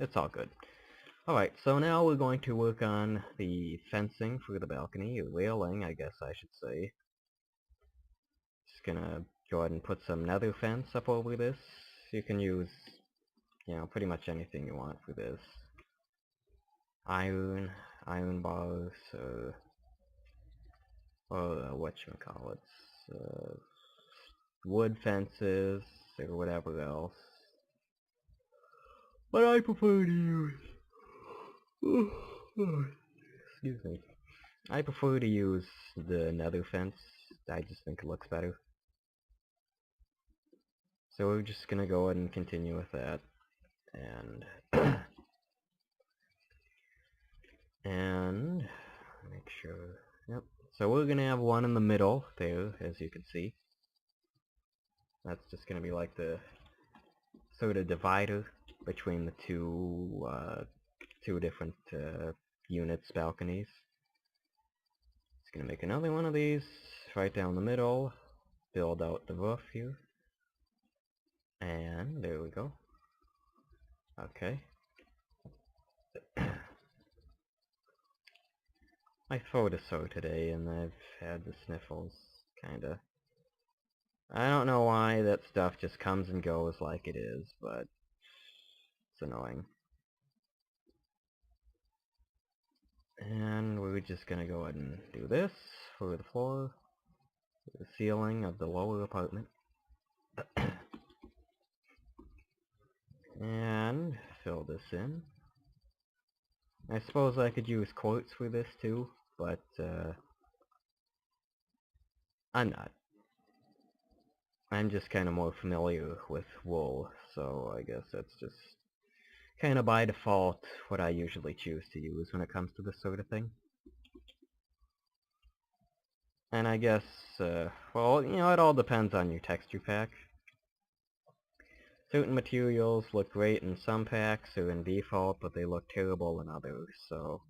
It's all good. Alright, so now we're going to work on the fencing for the balcony, or railing, I guess I should say. Just gonna go ahead and put some nether fence up over this. You can use, pretty much anything you want for this. Iron, iron bars, or whatchamacallits, wood fences, or whatever else. But I prefer to use... excuse me. I prefer to use the nether fence. I just think it looks better. So we're just gonna go ahead and continue with that. And and make sure. Yep. So we're gonna have one in the middle there, as you can see. That's just gonna be like the sort of divider between the two different units, balconies. Just gonna make another one of these right down the middle. Build out the roof here. And there we go. Okay. I thought so today, and I've had the sniffles, kinda. I don't know why that stuff just comes and goes like it is, but it's annoying. And we're just gonna go ahead and do this for the floor, the ceiling of the lower apartment. And fill this in. I suppose I could use quotes for this too, but I'm not. I'm just kind of more familiar with wool, so I guess that's just kind of by default what I usually choose to use when it comes to this sort of thing. And I guess, well, it all depends on your texture pack. Certain materials look great in some packs or in default, but they look terrible in others, so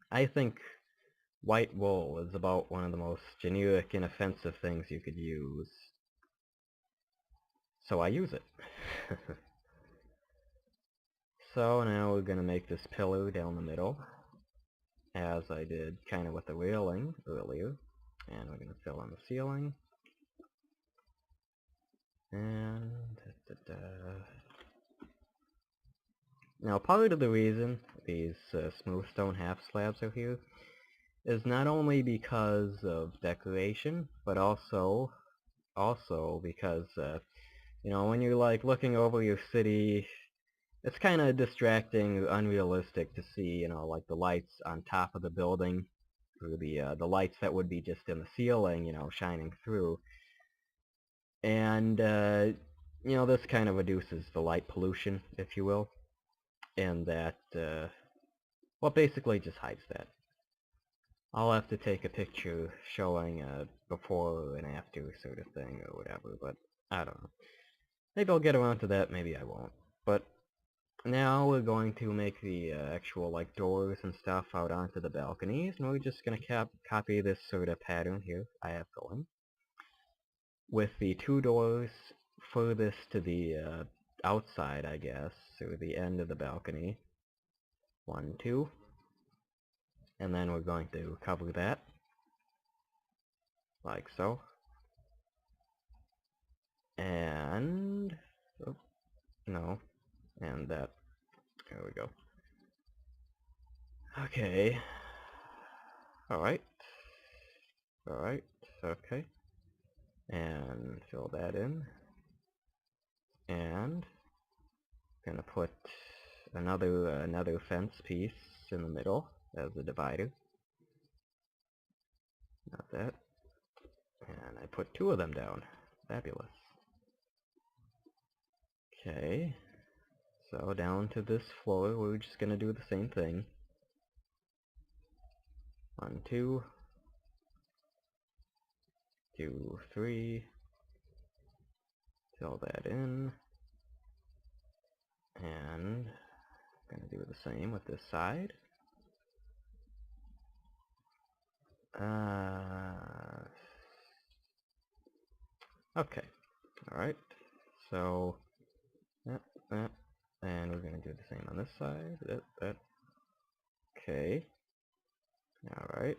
I think white wool is about one of the most generic, inoffensive things you could use. So I use it. So now we're going to make this pillar down the middle, as I did kind of with the railing earlier. And we're going to fill in the ceiling. And... Now part of the reason these smooth stone half slabs are here is not only because of decoration, but also because, when you're like looking over your city, it's kind of distracting, unrealistic to see, like the lights on top of the building, or the lights that would be just in the ceiling, shining through. And, this kind of reduces the light pollution, if you will, and that, well, basically just hides that. I'll have to take a picture showing a before and after sort of thing or whatever, but I don't know. Maybe I'll get around to that, maybe I won't. But now we're going to make the actual like doors and stuff out onto the balconies, and we're just going to copy this sort of pattern here I have going, with the two doors furthest to the outside, I guess, or the end of the balcony. 1, 2. And then we're going to cover that, like so. And, oh, no, and that, there we go. Okay, alright, okay, and fill that in, and gonna put another fence piece in the middle as a divider, not that, and I put 2 of them down, fabulous. Okay, so down to this floor we're just gonna do the same thing. 1, 2, 2, 3, fill that in, and I'm gonna do the same with this side. Okay, alright, so that, and the same on this side. Okay. Alright.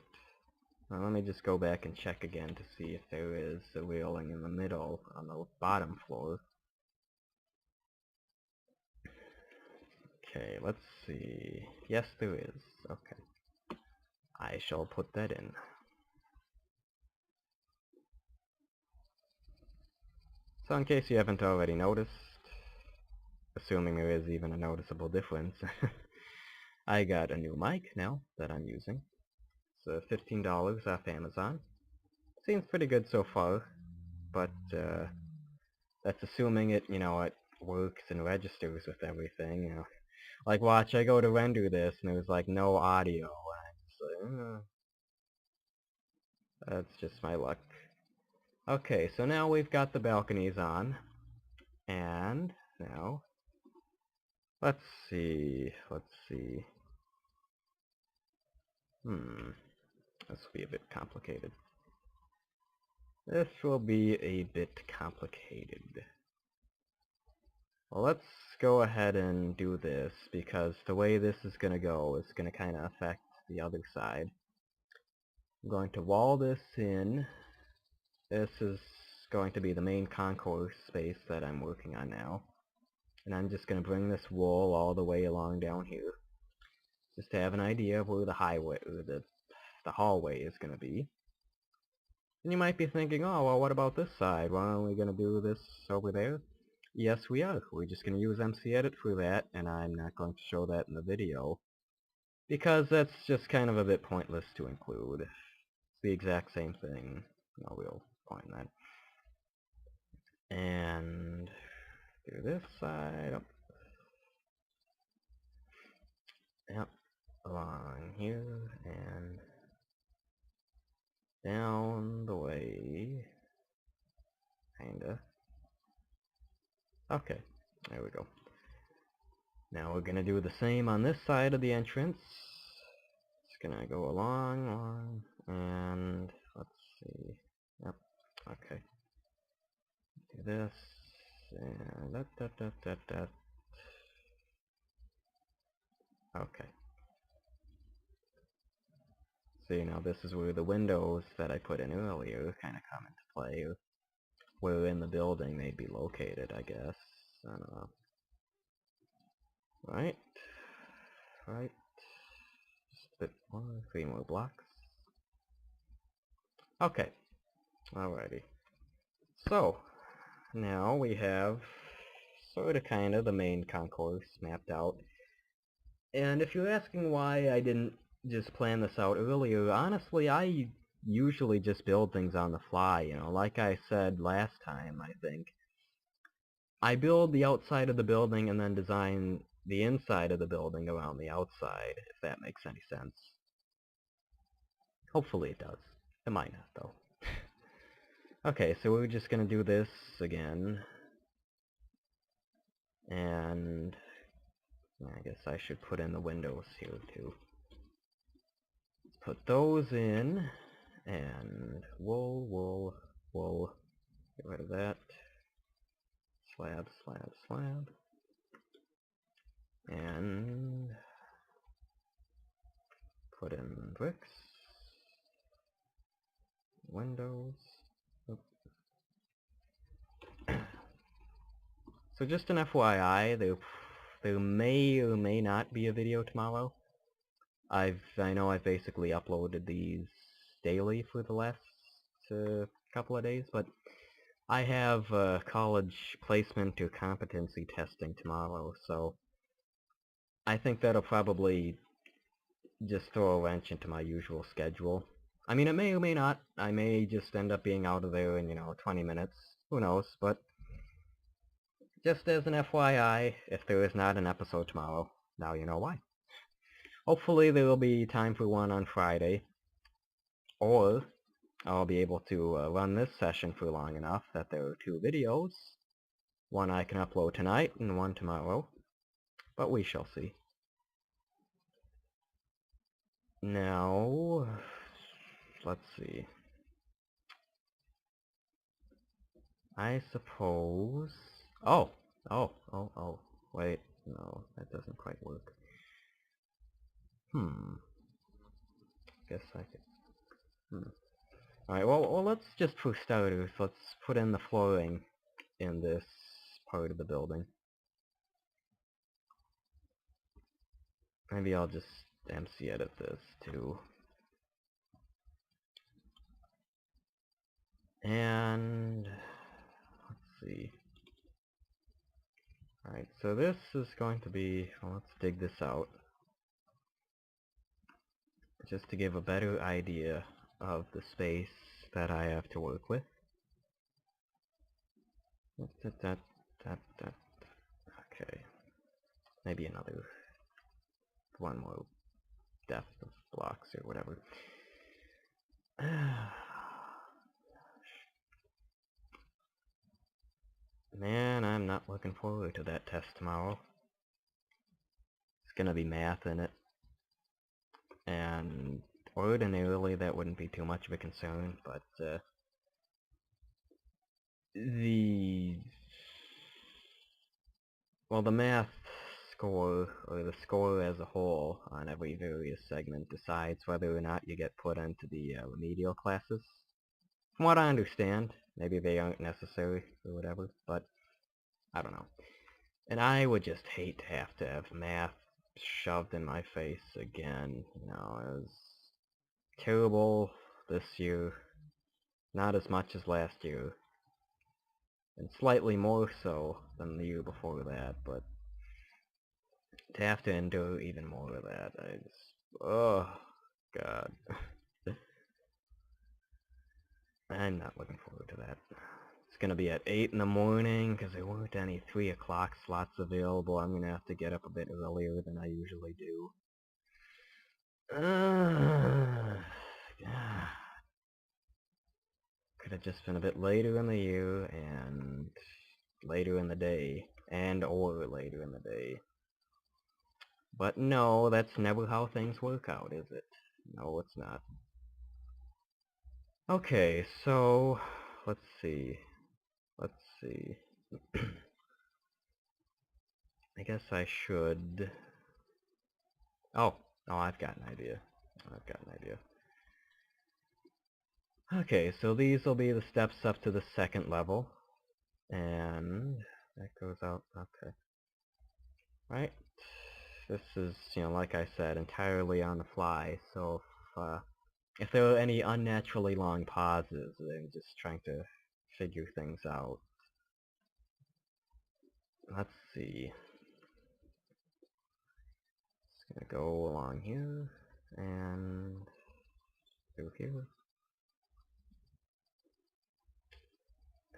Now let me just go back and check again to see if there is a railing in the middle on the bottom floor. Okay, let's see. Yes, there is. Okay. I shall put that in. So in case you haven't already noticed, assuming there is even a noticeable difference, I got a new mic now that I'm using. It's $15 off Amazon. Seems pretty good so far, but that's assuming it, it works and registers with everything. Like, watch, I go to render this, and there's like no audio. And I'm just like, that's just my luck. Okay, so now we've got the balconies on, and now let's see. This will be a bit complicated. This will be a bit complicated. Well, let's go ahead and do this, because the way this is going to go is going to kind of affect the other side. I'm going to wall this in. This is going to be the main concourse space that I'm working on now. And I'm just going to bring this wall all the way along down here, just to have an idea of where the highway, or the hallway is going to be. And you might be thinking, oh, well, what about this side? Why aren't we going to do this over there? Yes, we are. We're just going to use MC Edit for that, and I'm not going to show that in the video, because that's just kind of a bit pointless to include. It's the exact same thing. No real point in that. And do this side up. Yep, along here, and down the way. Kinda. Okay, there we go. Now we're gonna do the same on this side of the entrance. It's gonna go along, and let's see. Yep, okay. Do this, and that. Okay. See, now this is where the windows that I put in earlier kind of come into play. Where in the building they'd be located, I guess. I don't know. Right. Just a bit more, 3 more blocks. Okay. Alrighty. So, now we have sort of kind of the main concourse mapped out. And if you're asking why I didn't just plan this out earlier, honestly, I usually just build things on the fly, like I said last time, I think. I build the outside of the building and then design the inside of the building around the outside, if that makes any sense. Hopefully it does. It might not, though. Okay, so we're just gonna do this again. And I guess I should put in the windows here, too. Let's put those in, and wool. Get rid of that. Slab. And put in bricks. Windows. Oop. So just an FYI, there may or may not be a video tomorrow. I know I've basically uploaded these daily for the last couple of days, but I have college placement or competency testing tomorrow, so I think that'll probably just throw a wrench into my usual schedule. I mean, it may or may not. I may just end up being out of there in, 20 minutes. Who knows? But just as an FYI, if there is not an episode tomorrow, now you know why. Hopefully there will be time for one on Friday, or I'll be able to run this session for long enough that there are 2 videos. One I can upload tonight and one tomorrow, but we shall see. Now, let's see. I suppose... Oh, wait. No, that doesn't quite work. Guess I could... Alright, well, let's just for starters, let's put in the flooring in this part of the building. Maybe I'll just MC edit this too. And let's see. Alright, so this is going to be, well, let's dig this out. Just to give a better idea of the space that I have to work with. Okay. Maybe another one more depth of blocks or whatever. Man, I'm not looking forward to that test tomorrow. It's gonna be math in it. And ordinarily that wouldn't be too much of a concern, but the math score, or the score as a whole on every various segment, decides whether or not you get put into the remedial classes. From what I understand, maybe they aren't necessary or whatever, but I don't know. And I would just hate to have math shoved in my face again. You know, it was terrible this year. Not as much as last year. And slightly more so than the year before that, but to have to endure even more of that, I just... oh, God. I'm not looking forward to that. It's gonna be at 8 in the morning, because there weren't any 3 o'clock slots available. I'm gonna have to get up a bit earlier than I usually do. Could have just been a bit later in the year, and later in the day, or later in the day. But no, that's never how things work out, is it? No, it's not. Okay, so let's see. I guess I should... Oh, I've got an idea. Okay, so these will be the steps up to the second level. And that goes out, okay. Right? This is, like I said, entirely on the fly, so if there are any unnaturally long pauses, I'm just trying to figure things out. Let's see. Just gonna go along here, and through here.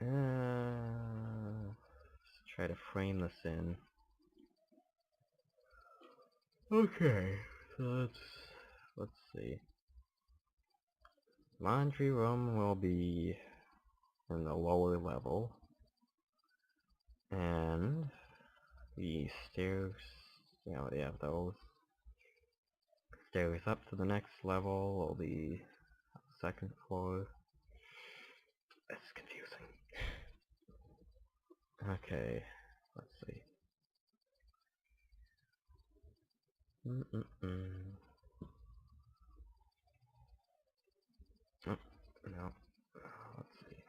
Let's try to frame this in. Okay, so let's see. Laundry room will be in the lower level, and the stairs, we already have those. Stairs up to the next level will be second floor. That's confusing. Okay, let's see. Oh, no. Let's see.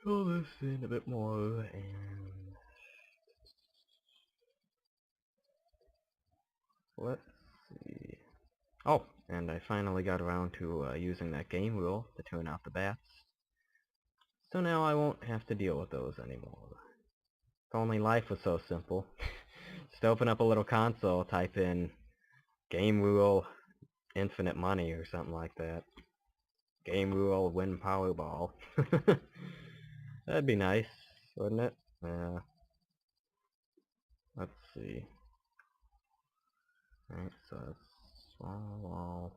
Fill this in a bit more, and let's see. Oh, and I finally got around to using that game rule to turn off the bats. So now I won't have to deal with those anymore. If only life was so simple. Just open up a little console, type in game rule infinite money or something like that. Game rule win Powerball. That'd be nice, wouldn't it? Yeah. Let's see. Alright, so it's wall.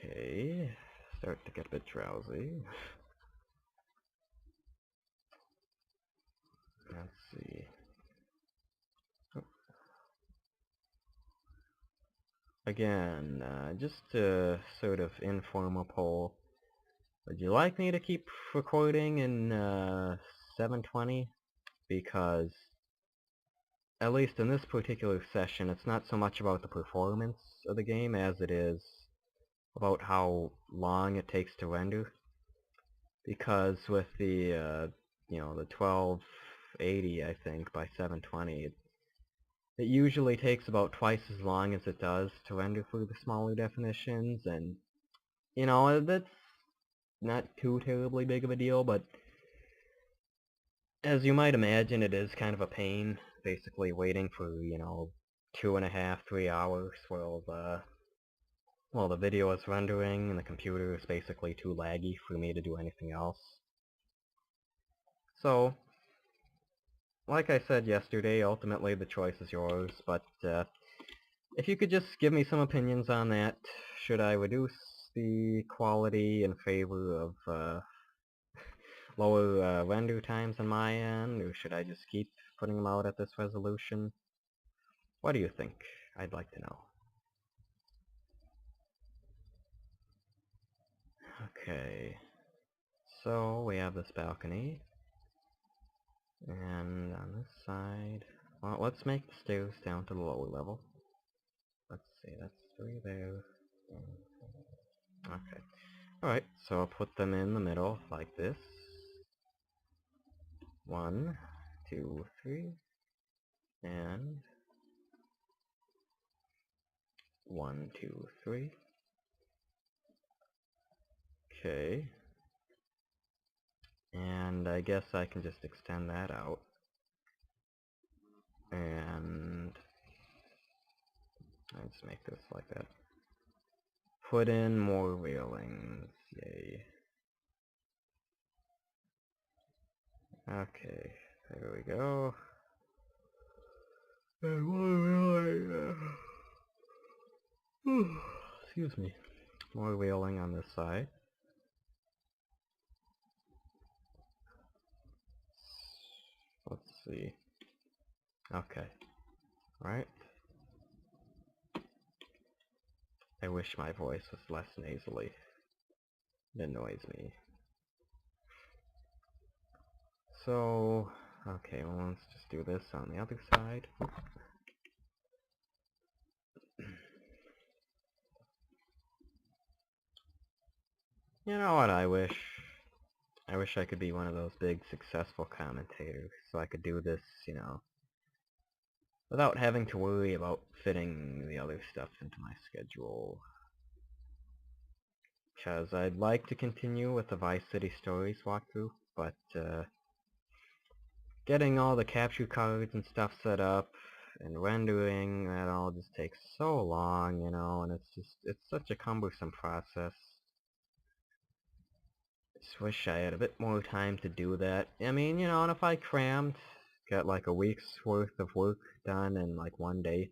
Okay. Start to get a bit drowsy. Let's see. Oh. again, just a sort of informal poll. Would you like me to keep recording in 720? Because, at least in this particular session, it's not so much about the performance of the game as it is about how long it takes to render. Because with the, the 1280, I think, by 720, it usually takes about twice as long as it does to render for the smaller definitions, and, that's not too terribly big of a deal, but as you might imagine, it is kind of a pain, basically waiting for, 2.5, 3 hours while the video is rendering and the computer is basically too laggy for me to do anything else. So, like I said yesterday, ultimately the choice is yours, but if you could just give me some opinions on that, should I reduce the quality in favor of lower render times on my end, or should I just keep putting them out at this resolution? What do you think? I'd like to know. Okay, so we have this balcony, and on this side, well, let's make the stairs down to the lower level. Let's see, that's 3 there. Okay. Alright, so I'll put them in the middle like this. 1, 2, 3, and 1, 2, 3. Okay. And I guess I can just extend that out. And let's make this like that. Put in more railings. Yay. Okay, there we go. And more railing. Excuse me. More railing on this side. Let's see. Okay. Right. I wish my voice was less nasally. It annoys me. So, okay, well, let's just do this on the other side. You know what I wish? I wish I could be one of those big, successful commentators, so I could do this, without having to worry about fitting the other stuff into my schedule. Because I'd like to continue with the Vice City Stories walkthrough, but, getting all the capture cards and stuff set up, and rendering, that all just takes so long, and it's such a cumbersome process. Just wish I had a bit more time to do that. I mean, and if I crammed, got like a week's worth of work done in like one day,